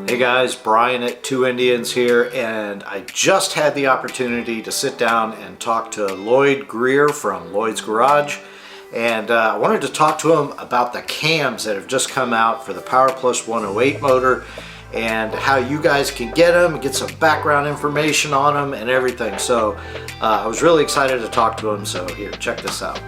Hey guys, Brian at Two Indians here, and I just had the opportunity to sit down and talk to Lloyd Greer from Lloydz Garage, and I wanted to talk to him about the cams that have just come out for the Power Plus 108 motor and how you guys can get them, get some background information on them and everything. So I was really excited to talk to him, so here, check this out.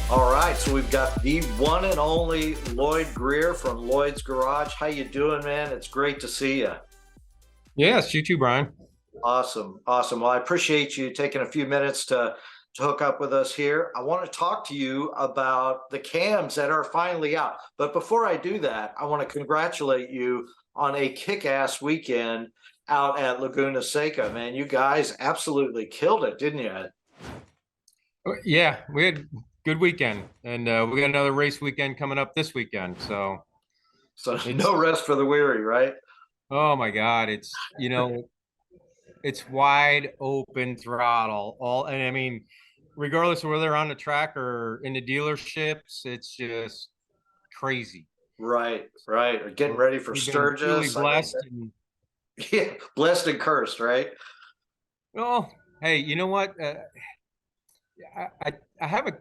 All right, so we've got the one and only Lloyd Greer from Lloydz Garage. How you doing, man? It's great to see you. Yes, you too, Brian. Awesome, awesome. Well, I appreciate you taking a few minutes to hook up with us here. I want to talk to you about the cams that are finally out. But before I do that, I want to congratulate you on a kick-ass weekend out at Laguna Seca, man. You guys absolutely killed it, didn't you? Yeah, we had a good weekend, and we got another race weekend coming up this weekend. So So it's no rest for the weary, right? oh my God, it's wide open throttle. And I mean, regardless of whether they're on the track or in the dealerships, it's just crazy. Right, right. Or getting ready for We've been really Sturgis. I mean, blessed. And yeah, blessed and cursed, right? well, hey, you know what? I have a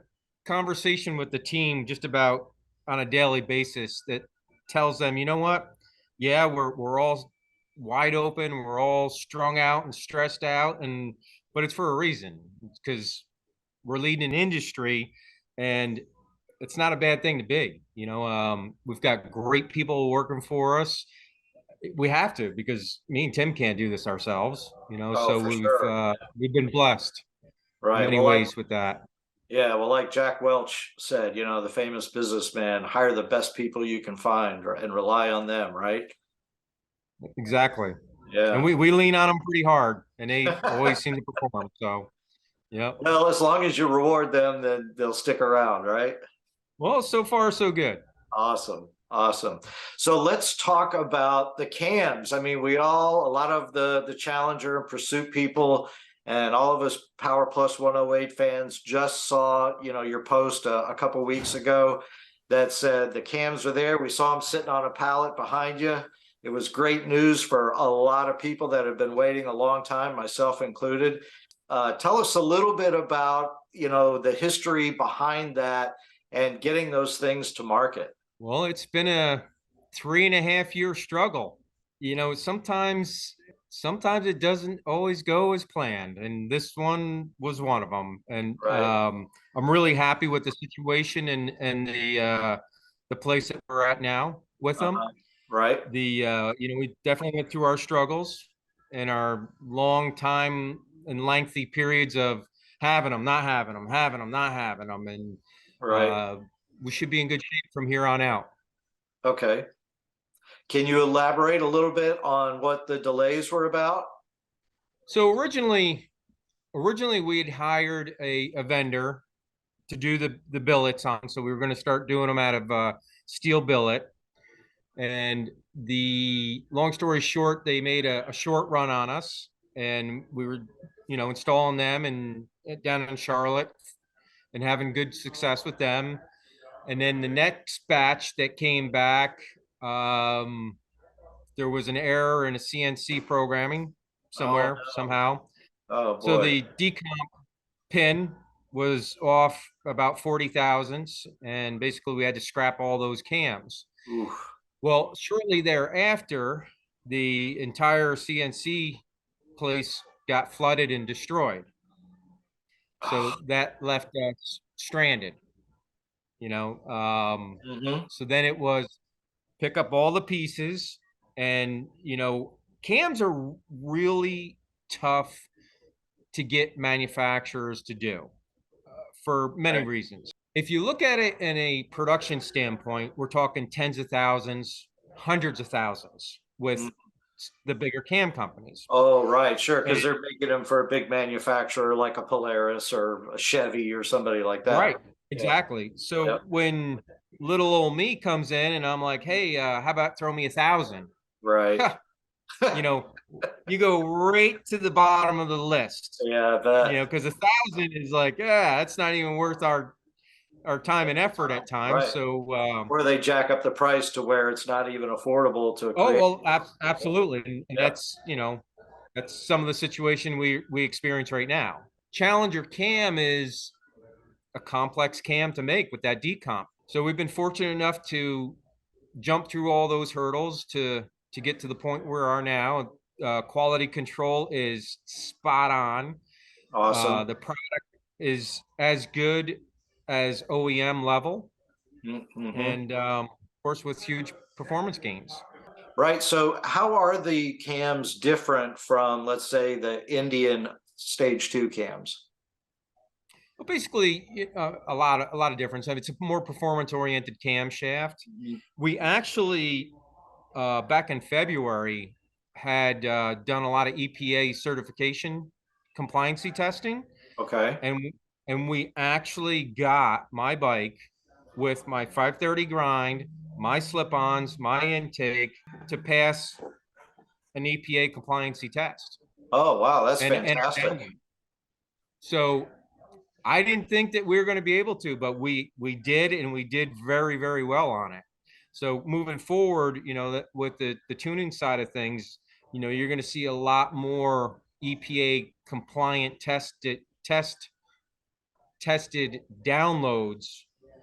conversation with the team just about on a daily basis that tells them, you know what? Yeah, we're all wide open, we're all strung out and stressed out, and but it's for a reason. Because we're leading an industry, and it's not a bad thing to be. We've got great people working for us. We have to because me and Tim can't do this ourselves. Oh, So for sure. we've been blessed in Right. many Well, like, ways with that. yeah, well, like Jack Welch said, the famous businessman, hire the best people you can find and rely on them, right? Exactly. And Yeah. we lean on them pretty hard, and they always seem to perform. So, yeah. Well, as long as you reward them, then they'll stick around, right? Well, so far so good. Awesome. Awesome. So let's talk about the cams. I mean, a lot of the Challenger and Pursuit people and all of us Power Plus 108 fans just saw, your post a couple weeks ago that said the cams are there. We saw them sitting on a pallet behind you. It was great news for a lot of people that have been waiting a long time, myself included. Tell us a little bit about, the history behind that and getting those things to market. Well, it's been a 3.5 year struggle. Sometimes it doesn't always go as planned, and this one was one of them. And Right. I'm really happy with the situation and the place that we're at now with them. Uh-huh. Right. We definitely went through our struggles and our long time and lengthy periods of having them, not having them, having them, not having them, and Right. uh, we should be in good shape from here on out. Okay. Can you elaborate a little bit on what the delays were about? So originally we had hired a vendor to do the billets on, so we were going to start doing them out of steel billet. And the long story short, they made a short run on us, and we were, installing them and down in Charlotte and having good success with them. And then the next batch that came back, there was an error in a CNC programming Oh somewhere, no. somehow. Oh So boy. the decomp pin was off about 40 thousandths, and basically we had to scrap all those cams. Oof. Well, shortly thereafter, the entire CNC place got flooded and destroyed. So that left us stranded, you know. Hmm. So then it was pick up all the pieces, and cams are really tough to get manufacturers to do for many Okay. reasons. If you look at it in a production standpoint, we're talking tens of thousands, hundreds of thousands with Mm. the bigger cam companies. Oh, right, sure, And because they're making them for a big manufacturer like a Polaris or a Chevy or somebody like that. right, Yeah. exactly. So Yep. when little old me comes in and I'm like, hey, how about throw me 1,000? Right. you know, you go right to the bottom of the list. Yeah, I bet. Because 1,000 is like, yeah, that's not even worth our. our time and effort at times. Right. So, Or they jack up the price to where it's not even affordable to oh, create. well, absolutely. And Yeah. that's, that's some of the situation we experience right now. Challenger cam is a complex cam to make with that decomp. So we've been fortunate enough to jump through all those hurdles to get to the point where we are now. Quality control is spot on. Awesome. The product is as good as OEM level, Mm-hmm. and of course with huge performance gains. Right. So how are the cams different from, let's say, the Indian stage two cams? Well, basically, a lot of difference. I mean, it's a more performance oriented camshaft. Mhm. We actually back in February had done a lot of EPA certification compliancy testing, Okay. and we actually got my bike with my 530 grind, my slip-ons, my intake to pass an EPA compliancy test Oh, wow. That's and our fantastic. value. So I didn't think that we were going to be able to, but we did, and we did very, very well on it. So moving forward, that with the tuning side of things, you're going to see a lot more EPA compliant tested downloads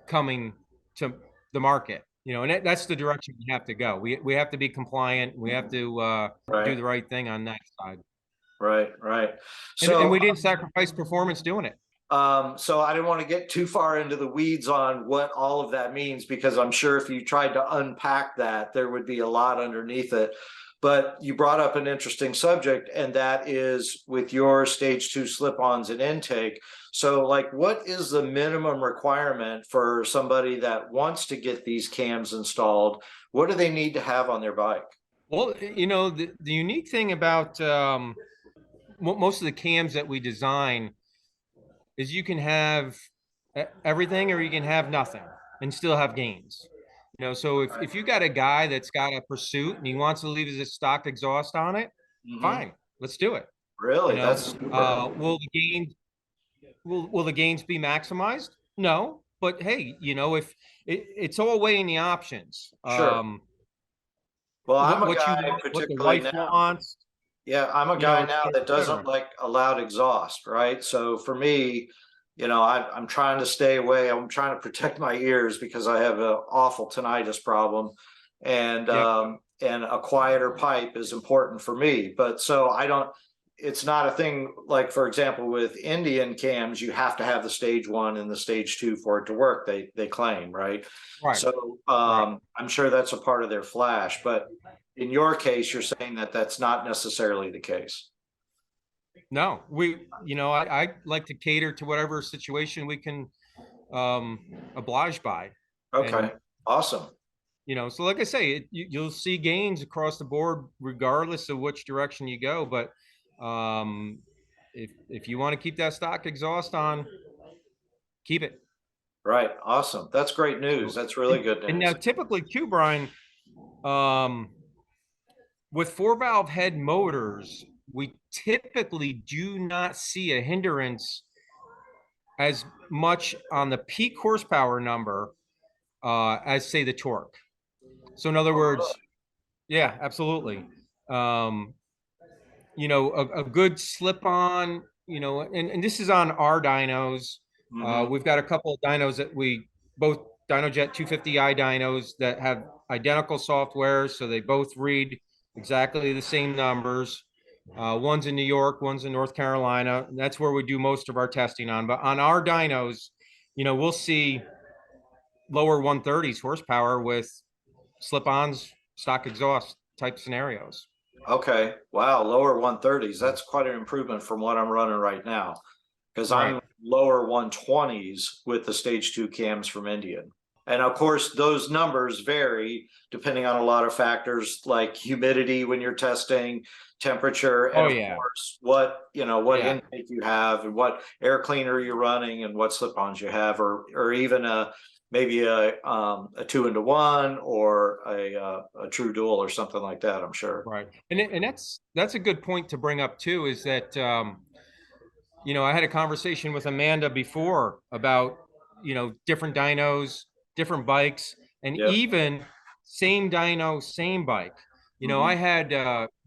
coming to the market. And that's the direction we have to go. We have to be compliant. We have to do Right. the right thing on that side. Right. Right. And So we didn't sacrifice performance doing it. So I didn't want to get too far into the weeds on what all of that means, because I'm sure if you tried to unpack that, there would be a lot underneath it. But you brought up an interesting subject, and that is with your stage two slip-ons and intake. So, like, what is the minimum requirement for somebody that wants to get these cams installed? What do they need to have on their bike? Well, the unique thing about most of the cams that we design is you can have everything or you can have nothing and still have gains. So if you got a guy that's got a pursuit and he wants to leave his stock exhaust on it, Hmm. fine, let's do it. Really, that's super. Will the gains be maximized? No, but hey, if it's all weighing the options. Sure. Well, I'm a What you guy want, what the particularly wife now. wants, Yeah, I'm a guy et now cetera, that et cetera. doesn't like a loud exhaust, right? So for me, I'm trying to stay away. I'm trying to protect my ears because I have an awful tinnitus problem, Yep. And a quieter pipe is important for me. But so I don't. It's not a thing like, for example, with Indian cams, you have to have the stage one and the stage two for it to work. They claim, right? Right. So Right. I'm sure that's a part of their flash, but in your case, you're saying that that's not necessarily the case. No, I like to cater to whatever situation we can um, oblige by. And, Okay, awesome. so like I say, you'll see gains across the board, regardless of which direction you go. But um, if you want to keep that stock exhaust on, keep it. Right, awesome. That's great news. So, That's really good and now news. typically too, Brian, um, with four valve head motors, we typically do not see a hindrance as much on the peak horsepower number as say the torque. So in other words, yeah, absolutely. Um, a good slip on, and this is on our dynos. Hmm. We've got a couple of dynos that we both DynoJet 250i dynos that have identical software. So they both read exactly the same numbers. One's in New York, one's in North Carolina. That's where we do most of our testing on. But on our dynos, we'll see lower 130s horsepower with slip-ons, stock exhaust type scenarios. Okay, wow, lower 130s. That's quite an improvement from what I'm running right now, because Right. I'm lower 120s with the stage two cams from Indian. And of course, those numbers vary depending on a lot of factors like humidity when you're testing, temperature, and Oh of yeah. course, what Yeah. intake you have and what air cleaner you're running and what slip-ons you have, or even maybe a two into one or a true dual or something like that, I'm sure. Right. And that's a good point to bring up too, is that I had a conversation with Amanda before about different dynos, different bikes, and Yep. even same dyno, same bike. I had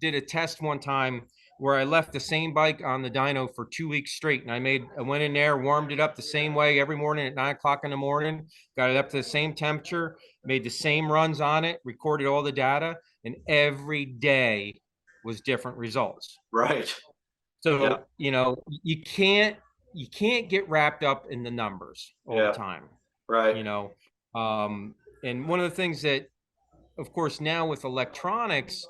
did a test one time where I left the same bike on the dyno for 2 weeks straight, and I went in there, warmed it up the same way every morning at 9 o'clock in the morning, got it up to the same temperature, made the same runs on it, recorded all the data, and every day was different results. Right. Yeah. So, you can't get wrapped up in the numbers all the Yeah. time, Right. you know. And one of the things that, of course, now with electronics,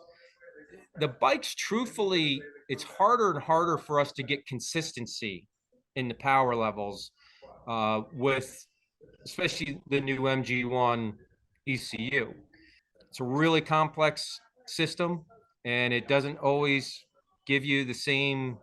the bikes, truthfully, it's harder and harder for us to get consistency in the power levels with especially the new MG1 ECU. It's a really complex system, and it doesn't always give you the same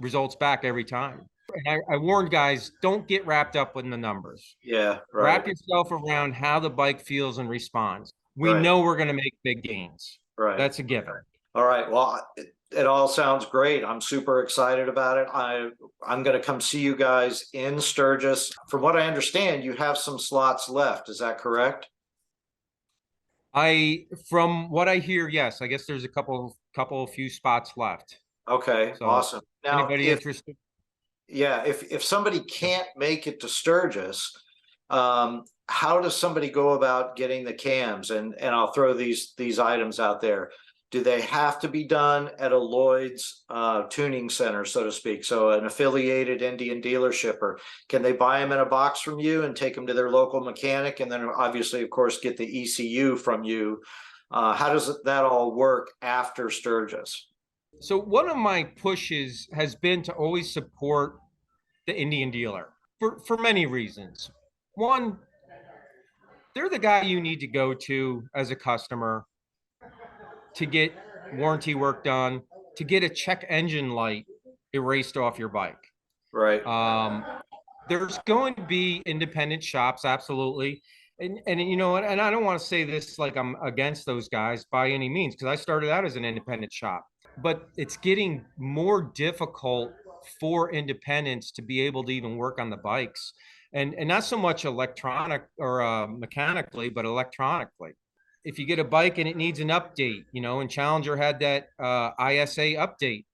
results back every time. And I warned guys, don't get wrapped up in the numbers. Yeah. Right. Wrap yourself around how the bike feels and responds. We Right. know we're going to make big gains. Right. That's a given. All right. Well, it all sounds great. I'm super excited about it. I'm going to come see you guys in Sturgis. From what I understand, you have some slots left. Is that correct? From what I hear, yes, I guess there's a few spots left. Okay. So Awesome. Now, anybody interested? if somebody can't make it to Sturgis, how does somebody go about getting the cams? And I'll throw these items out there. Do they have to be done at a Lloyd's tuning center, so to speak? So an affiliated Indian dealership, or can they buy them in a box from you and take them to their local mechanic, and then obviously, of course, get the ECU from you? How does that all work after Sturgis? So one of my pushes has been to always support the Indian dealer for many reasons. One, they're the guy you need to go to as a customer to get warranty work done, to get a check engine light erased off your bike. Right. There's going to be independent shops, absolutely. And I don't want to say this like I'm against those guys by any means, because I started out as an independent shop, but it's getting more difficult for independents to be able to even work on the bikes, and not so much electronic or mechanically, but electronically. If you get a bike and it needs an update, and Challenger had that ISA update,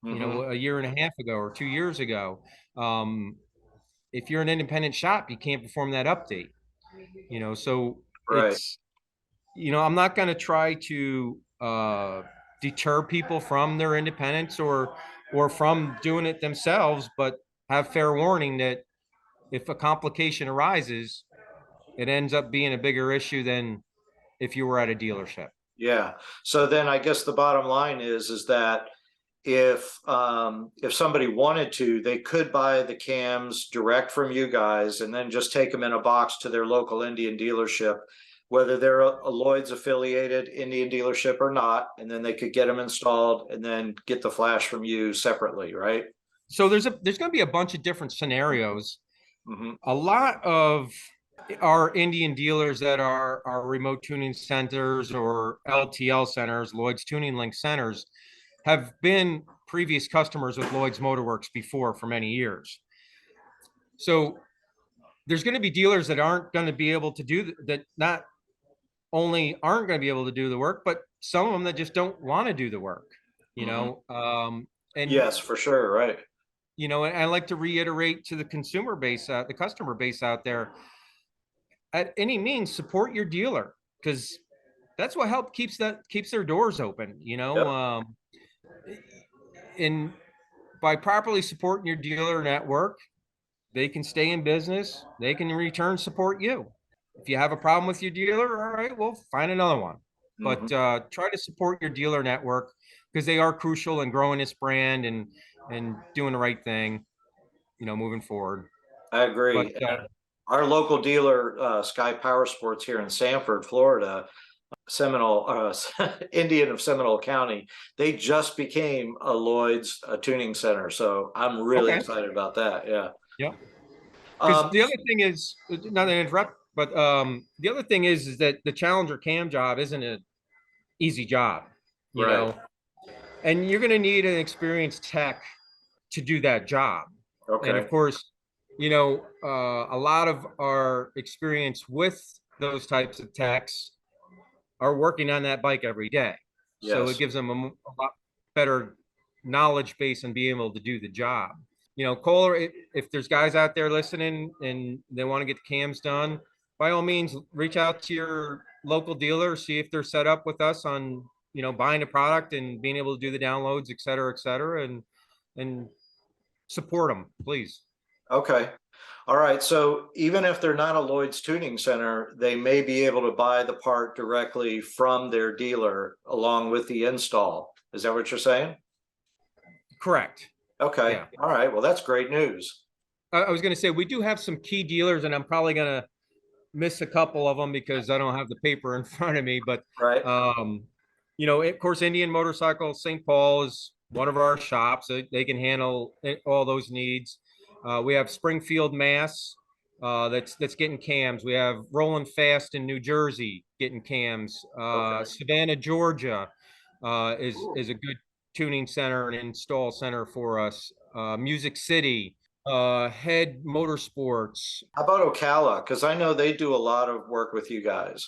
a year and a half ago or 2 years ago. If you're an independent shop, you can't perform that update. So Right. I'm not going to try to deter people from their independence or from doing it themselves, but have fair warning that if a complication arises, it ends up being a bigger issue than if you were at a dealership. Yeah. So then I guess the bottom line is that if somebody wanted to, they could buy the cams direct from you guys and then just take them in a box to their local Indian dealership, whether they're a Lloyd's affiliated Indian dealership or not, and then they could get them installed and then get the flash from you separately, right? So there's going to be a bunch of different scenarios. A lot of our Indian dealers that are remote tuning centers or LTL centers, Lloyd's Tuning Link centers, have been previous customers with Lloyd's Motorworks before for many years. So there's going to be dealers that aren't going to be able to do that, not only aren't going to be able to do the work, but some of them that just don't want to do the work, and yes, for sure. Right. and I like to reiterate to the consumer base, the customer base out there, at any means, support your dealer, because that's what keeps their doors open, Yep. and by properly supporting your dealer network, they can stay in business. They can in return support you. If you have a problem with your dealer, all right, well, find another one. But try to support your dealer network, because they are crucial in growing this brand and doing the right thing, moving forward. I agree. But Our local dealer, Sky Power Sports here in Sanford, Florida, Seminole, Indian of Seminole County, they just became a Lloyd's tuning center. So I'm really okay, excited about that. Yeah. yeah. Because Um, the other thing is, not to interrupt, but the other thing is that the Challenger cam job isn't an easy job, right. and you're going to need an experienced tech to do that job. And Okay. of course, a lot of our experience with those types of techs are working on that bike every day. So it Yes. gives them a lot better knowledge base and being able to do the job. Kohler, if there's guys out there listening and they want to get the cams done, by all means, reach out to your local dealer, see if they're set up with us on, buying a product and being able to do the downloads, et cetera, and support them, please. Okay. All right. So even if they're not a Lloyd's Tuning Center, they may be able to buy the part directly from their dealer along with the install. Is that what you're saying? Correct. Okay. Yeah. All right. Well, that's great news. I was going to say, we do have some key dealers, and I'm probably going to miss a couple of them because I don't have the paper in front of me. But, Right. of course, Indian Motorcycle St. Paul is one of our shops. They can handle all those needs. We have Springfield, Mass. That's getting cams. We have Rolling Fast in New Jersey getting cams. Okay. Savannah, Georgia, Ooh. is a good tuning center and install center for us. Music City, Head Motorsports. How about Ocala? Because I know they do a lot of work with you guys.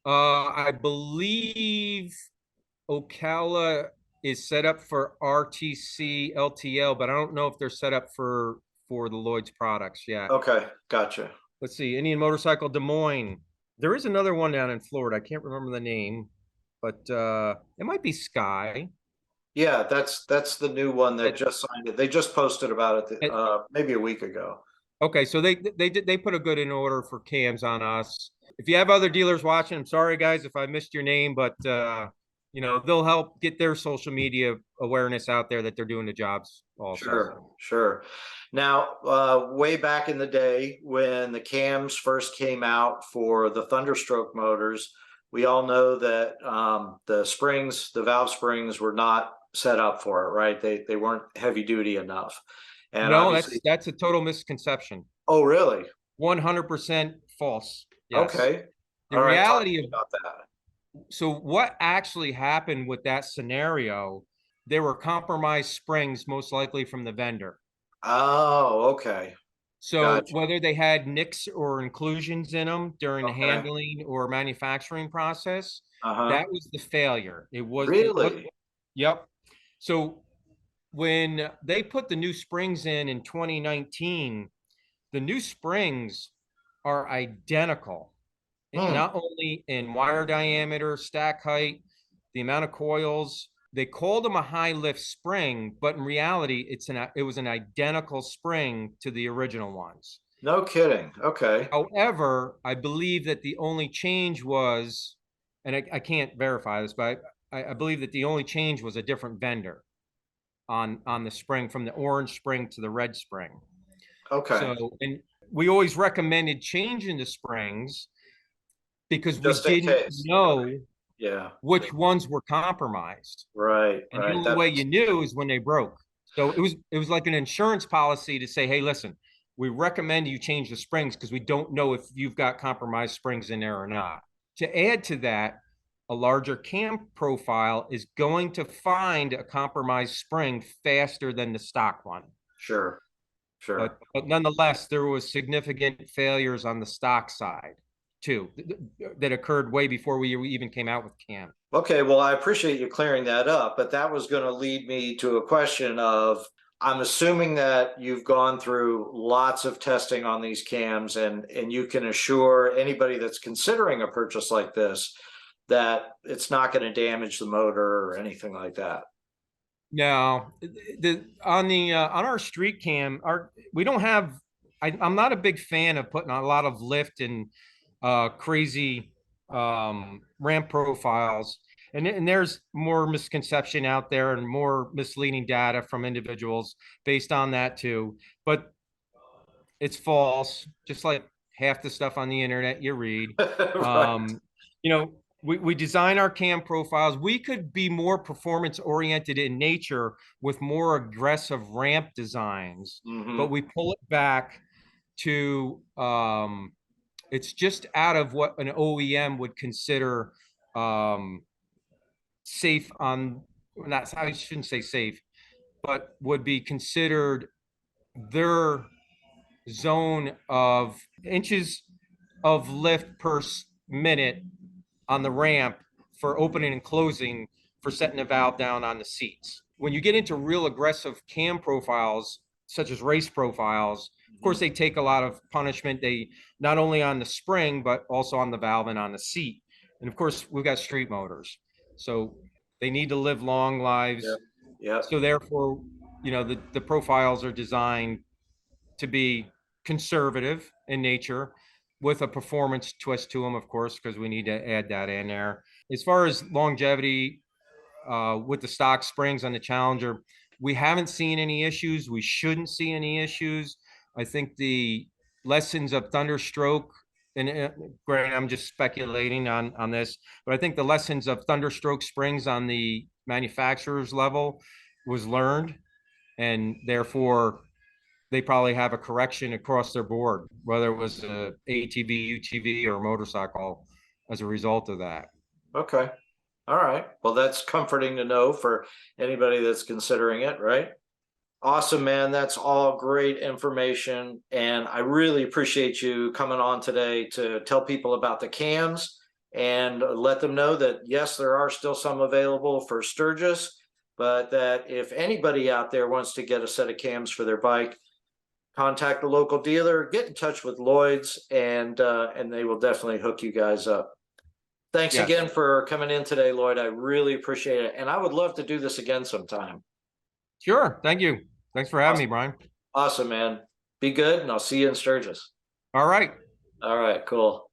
I believe Ocala is set up for RTC LTL, but I don't know if they're set up for the Lloyd's products yet. Okay. Gotcha. Let's see, Indian Motorcycle Des Moines. There is another one down in Florida. I can't remember the name, but it might be Sky. Yeah, that's the new one that It- just signed it. They just posted about it it- maybe a week ago. okay, so they put a good in order for cams on us. If you have other dealers watching, I'm sorry guys if I missed your name, but they'll help get their social media awareness out there that they're doing the jobs also. Sure, sure. Now, way back in the day when the cams first came out for the Thunderstroke motors, we all know that the springs, the valve springs were not set up for it, right? They weren't heavy duty enough. And No, obviously, that's a total misconception. oh, really? 100% false. Yes. Okay. The All right, talk to reality me of about that. so what actually happened with that scenario, there were compromised springs most likely from the vendor. Oh, okay. So Gotcha. whether they had nicks or inclusions in them during the Okay. handling or manufacturing process, Uh-huh. that was the failure. It was. Really? Yep. So when they put the new springs in 2019, the new springs are identical, Hmm. not only in wire diameter, stack height, the amount of coils. They called them a high lift spring, but in reality, it was an identical spring to the original ones. No kidding. Okay. However, I believe that the only change was, and I can't verify this, but I believe that the only change was a different vendor on the spring from the orange spring to the red spring. Okay. So, and we always recommended changing the springs because we Just in didn't case. know Yeah. which ones were compromised. Right. And the Right. only That way makes you knew is when they broke. So it was like an insurance policy to say, hey, listen, we recommend you change the springs because we don't know if you've got compromised springs in there or not. To add to that, a larger cam profile is going to find a compromised spring faster than the stock one. sure. Sure. But nonetheless, there was significant failures on the stock side too that occurred way before we even came out with cam. Okay. Well, I appreciate you clearing that up, but that was going to lead me to a question of I'm assuming that you've gone through lots of testing on these cams and you can assure anybody that's considering a purchase like this that it's not going to damage the motor or anything like that. No, on our street cam, we don't have. I'm not a big fan of putting a lot of lift and crazy ramp profiles, and there's more misconception out there and more misleading data from individuals based on that too. But it's false, just like half the stuff on the internet you read. Right. You know, we design our cam profiles. We could be more performance oriented in nature with more aggressive ramp designs, but Hmm. we pull it back to it's just out of what an OEM would consider safe on, not, I shouldn't say safe, but would be considered their zone of inches of lift per minute on the ramp for opening and closing for setting the valve down on the seats. When you get into real aggressive cam profiles, such as race profiles, of course, they take a lot of punishment. They not only on the spring, but also on the valve and on the seat. And of course, we've got street motors. So they need to live long lives. Yep. Yep. So therefore, the profiles are designed to be conservative in nature with a performance twist to them, of course, because we need to add that in there. As far as longevity, with the stock springs on the Challenger, we haven't seen any issues. We shouldn't see any issues. I think the lessons of Thunderstroke, and granted, I'm just speculating on this, but I think the lessons of Thunderstroke springs on the manufacturer's level was learned, and therefore they probably have a correction across their board, whether it was a ATV, UTV, or motorcycle as a result of that. Okay. All right. Well, that's comforting to know for anybody that's considering it, right? Awesome, man. That's all great information. And I really appreciate you coming on today to tell people about the cams and let them know that, yes, there are still some available for Sturgis, but that if anybody out there wants to get a set of cams for their bike, contact the local dealer, get in touch with Lloyd's, and they will definitely hook you guys up. Thanks Yes. again for coming in today, Lloyd. I really appreciate it. And I would love to do this again sometime. Sure. Thank you. Thanks for having me, Brian. Awesome, man. Be good, and I'll see you in Sturgis. All right. All right, cool.